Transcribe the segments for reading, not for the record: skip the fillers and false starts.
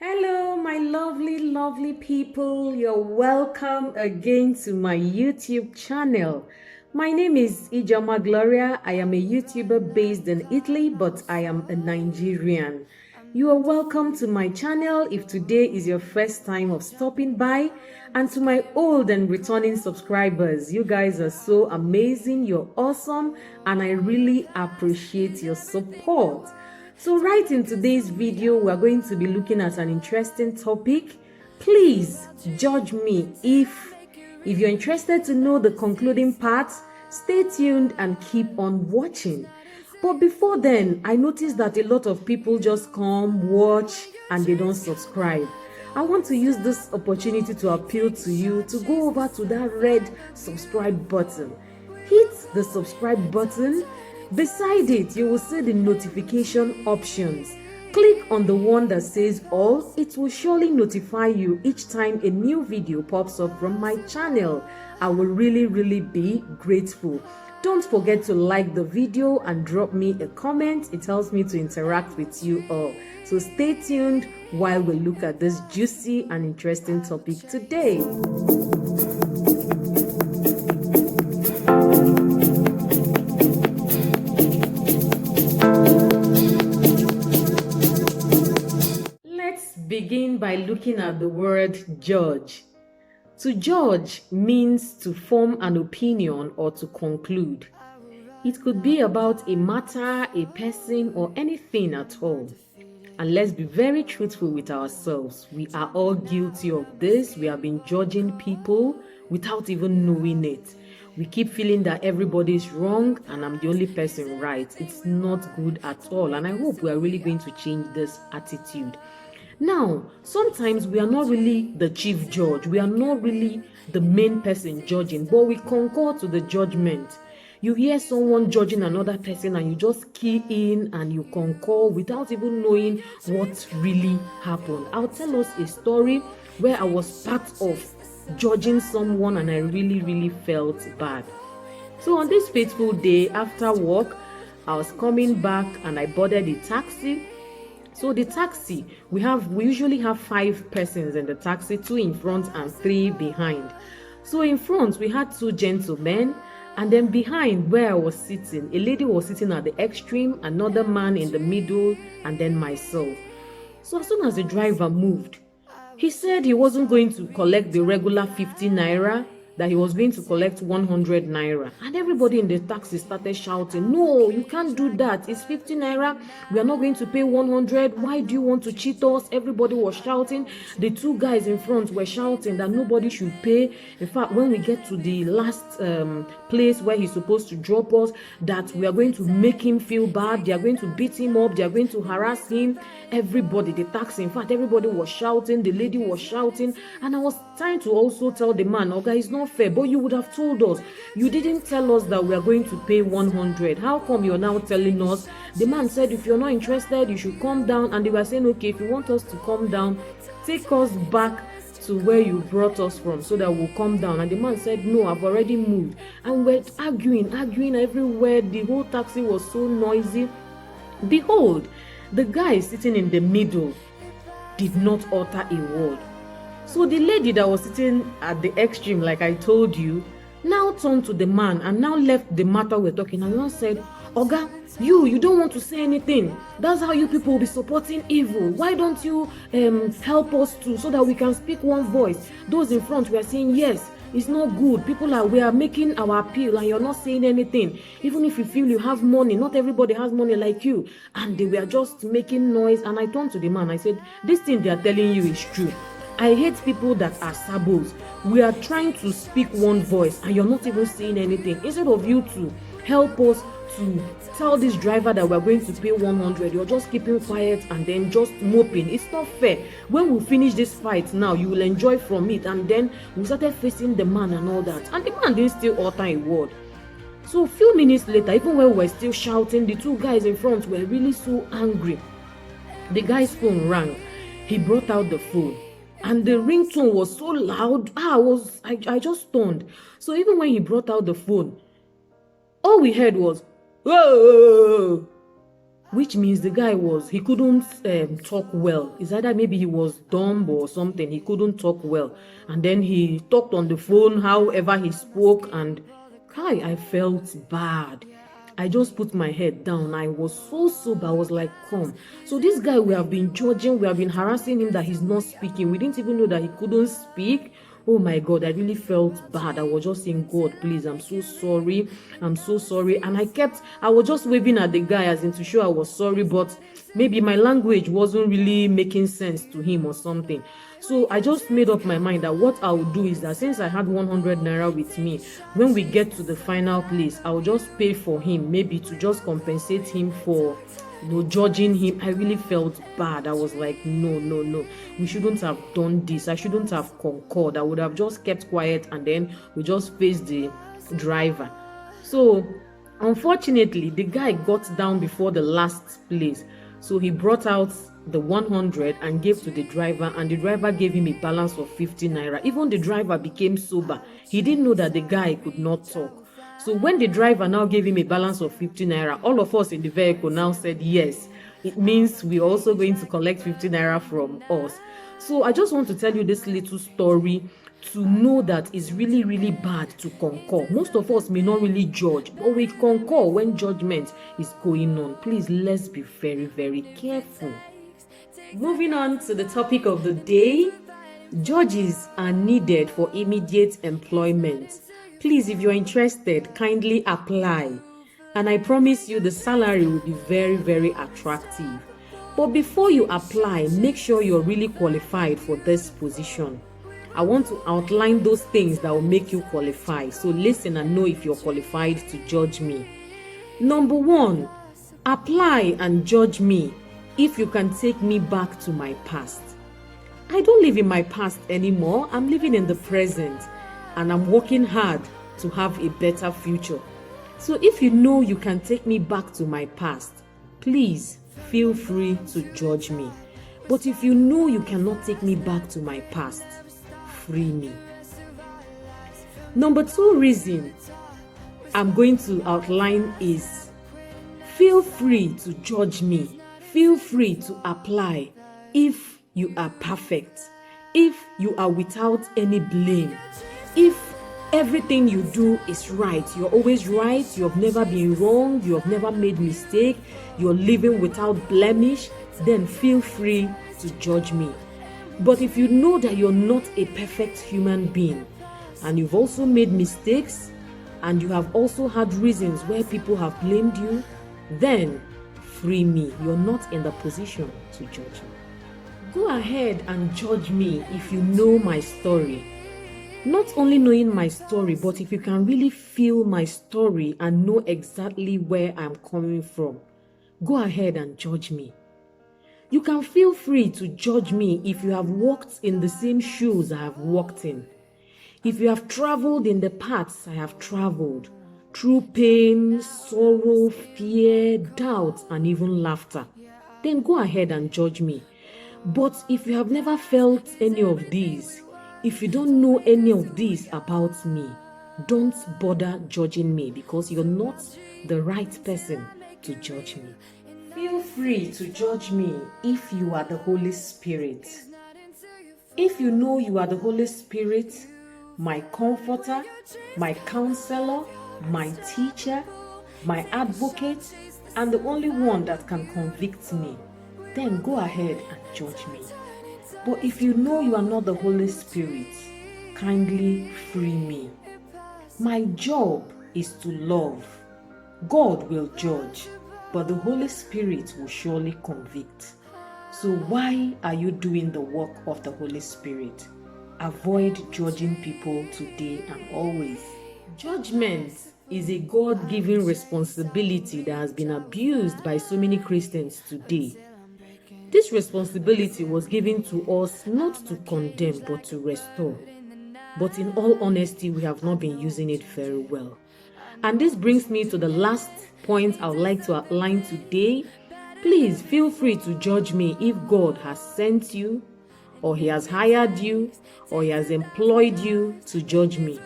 Hello, my lovely people. You're welcome again to my YouTube channel. My name is Ijoma Gloria. I am a YouTuber based in Italy, but I am a Nigerian. You are welcome to my channel if today is your first time of stopping by. And to my old and returning subscribers, you guys are so amazing. You're awesome, and I really appreciate your support. So right in today's video, we're going to be looking at an interesting topic. Please judge me if you're interested to know the concluding part, stay tuned and keep on watching. But before then, I noticed that a lot of people just come, watch, and they don't subscribe. I want to use this opportunity to appeal to you to go over to that red subscribe button. Hit the subscribe button. Beside it, you will see the notification options. Click on the one that says all. It will surely notify you each time a new video pops up from my channel. I will really be grateful. Don't forget to like the video and drop me a comment. It helps me to interact with you all. So stay tuned while we look at this juicy and interesting topic today. Begin by looking at the word judge. To judge means to form an opinion or to conclude. It could be about a matter, a person, or anything at all. And let's be very truthful with ourselves. We are all guilty of this. We have been judging people without even knowing it. We keep feeling that everybody is wrong and I'm the only person right. It's not good at all. And I hope we are really going to change this attitude. Now, sometimes we are not really the chief judge. We are not really the main person judging, but we concur to the judgment. You hear someone judging another person and you just key in and you concur without even knowing what really happened. I'll tell us a story where I was part of judging someone and I really felt bad. So on this fateful day after work, I was coming back and I boarded a taxi. So the taxi, we usually have 5 persons in the taxi, 2 in front and 3 behind. So in front, we had 2 gentlemen, and then behind where I was sitting, a lady was sitting at the extreme, another man in the middle, and then myself. So as soon as the driver moved, he said he wasn't going to collect the regular 50 naira, that he was going to collect 100 naira. And everybody in the taxi started shouting, "No, you can't do that. It's 50 naira. We are not going to pay 100. Why do you want to cheat us?" Everybody was shouting. The 2 guys in front were shouting that nobody should pay. In fact, when we get to the last place where he's supposed to drop us, that we are going to make him feel bad. They are going to beat him up. They are going to harass him. Everybody, the taxi, in fact, everybody was shouting. The lady was shouting. And I was trying to also tell the man, "Oh, guys, it's not fair, but you would have told us. You didn't tell us that we are going to pay 100. How come you're now telling us?" The man said, "If you're not interested, you should come down." And they were saying, "Okay, if you want us to come down, take us back to where you brought us from so that we'll come down." And the man said, "No, I've already moved." And we're arguing everywhere. The whole taxi was so noisy. Behold, the guy sitting in the middle did not utter a word. So the lady that was sitting at the extreme, like I told you, now turned to the man and now left the matter we're talking. And one said, "Oga, you don't want to say anything. That's how you people will be supporting evil. Why don't you help us too, so that we can speak one voice?" Those in front were saying, "Yes, it's not good. We are making our appeal and you're not saying anything. Even if you feel you have money, not everybody has money like you." And they were just making noise. And I turned to the man. I said, "This thing they are telling you is true. I hate people that are sabos. We are trying to speak one voice and you're not even saying anything. Instead of you to help us to tell this driver that we're going to pay 100, you're just keeping quiet and then just moping. It's not fair. When we finish this fight now, you will enjoy from it." And then we started facing the man and all that. And the man didn't still utter a word. So a few minutes later, even when we were still shouting, the 2 guys in front were really so angry. The guy's phone rang. He brought out the phone. And the ringtone was so loud. I just stunned. So even when he brought out the phone, all we heard was, "Whoa!" which means the guy he couldn't talk well. It's either maybe he was dumb or something. He couldn't talk well. And then he talked on the phone however he spoke, and I felt bad. I just put my head down. I was so sober. I was like, come. So this guy, we have been judging, we have been harassing him that he's not speaking. We didn't even know that he couldn't speak. Oh my God, I really felt bad. I was just saying, God, please, I'm so sorry. I'm so sorry. And I was just waving at the guy as in to show I was sorry, but maybe my language wasn't really making sense to him or something. So I just made up my mind that what I would do is that since I had 100 naira with me, when we get to the final place, I'll just pay for him, maybe to just compensate him for judging him. I really felt bad. I was like, no, we shouldn't have done this. I shouldn't have concurred. I would have just kept quiet and then we just faced the driver. So unfortunately, the guy got down before the last place. So he brought out the 100 and gave to the driver, and the driver gave him a balance of 50 naira. Even the driver became sober. He didn't know that the guy could not talk. So when the driver now gave him a balance of 50 naira, all of us in the vehicle now said, yes, it means we're also going to collect 50 naira from us. So I just want to tell you this little story to know that it's really, really bad to concur. Most of us may not really judge, but we concur when judgment is going on. Please, let's be very, very careful. Moving on to the topic of the day, judges are needed for immediate employment. Please, if you're interested, kindly apply. And I promise you the salary will be very, very attractive. But before you apply, make sure you're really qualified for this position. I want to outline those things that will make you qualify. So listen and know if you're qualified to judge me. Number 1, apply and judge me if you can take me back to my past. I don't live in my past anymore. I'm living in the present, and I'm working hard to have a better future. So if you know you can take me back to my past, please feel free to judge me. But if you know you cannot take me back to my past, free me. Number 2 reason I'm going to outline is, feel free to judge me. Feel free to apply if you are perfect, if you are without any blame, if everything you do is right, you're always right, you have never been wrong, you have never made mistake, you're living without blemish, then feel free to judge me. But if you know that you're not a perfect human being, and you've also made mistakes, and you have also had reasons where people have blamed you, then free me. You're not in the position to judge me. Go ahead and judge me if you know my story. Not only knowing my story, but if you can really feel my story and know exactly where I'm coming from, go ahead and judge me. You can feel free to judge me if you have walked in the same shoes I have walked in. If you have traveled in the paths I have traveled, through pain, sorrow, fear, doubt, and even laughter, then go ahead and judge me. But if you have never felt any of these, if you don't know any of these about me, don't bother judging me, because you're not the right person to judge me. Feel free to judge me if you are the Holy Spirit. If you know you are the Holy Spirit, my comforter, my counselor, my teacher, my advocate, and the only one that can convict me, then go ahead and judge me. But if you know you are not the Holy Spirit, kindly free me. My job is to love. God will judge, but the Holy Spirit will surely convict. So why are you doing the work of the Holy Spirit? Avoid judging people today and always. Judgment is a God-given responsibility that has been abused by so many Christians today. This responsibility was given to us not to condemn but to restore. But in all honesty, we have not been using it very well. And this brings me to the last point I would like to outline today. Please feel free to judge me if God has sent you, or He has hired you, or He has employed you to judge me.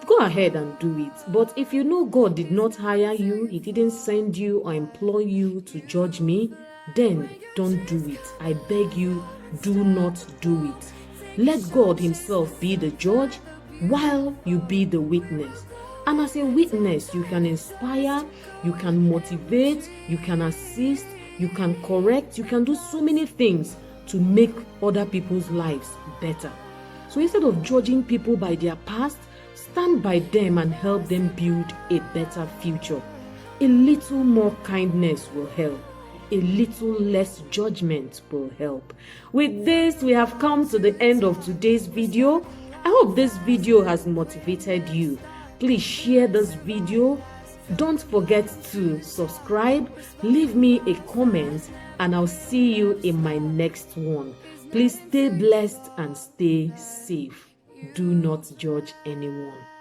Go ahead and do it. But if you know God did not hire you, He didn't send you or employ you to judge me, then don't do it. I beg you, do not do it. Let God Himself be the judge while you be the witness. And as a witness, you can inspire, you can motivate, you can assist, you can correct, you can do so many things to make other people's lives better. So instead of judging people by their past, stand by them and help them build a better future. A little more kindness will help. A little less judgment will help. With this, we have come to the end of today's video. I hope this video has motivated you. Please share this video. Don't forget to subscribe, leave me a comment, and I'll see you in my next one. Please stay blessed and stay safe. Do not judge anyone.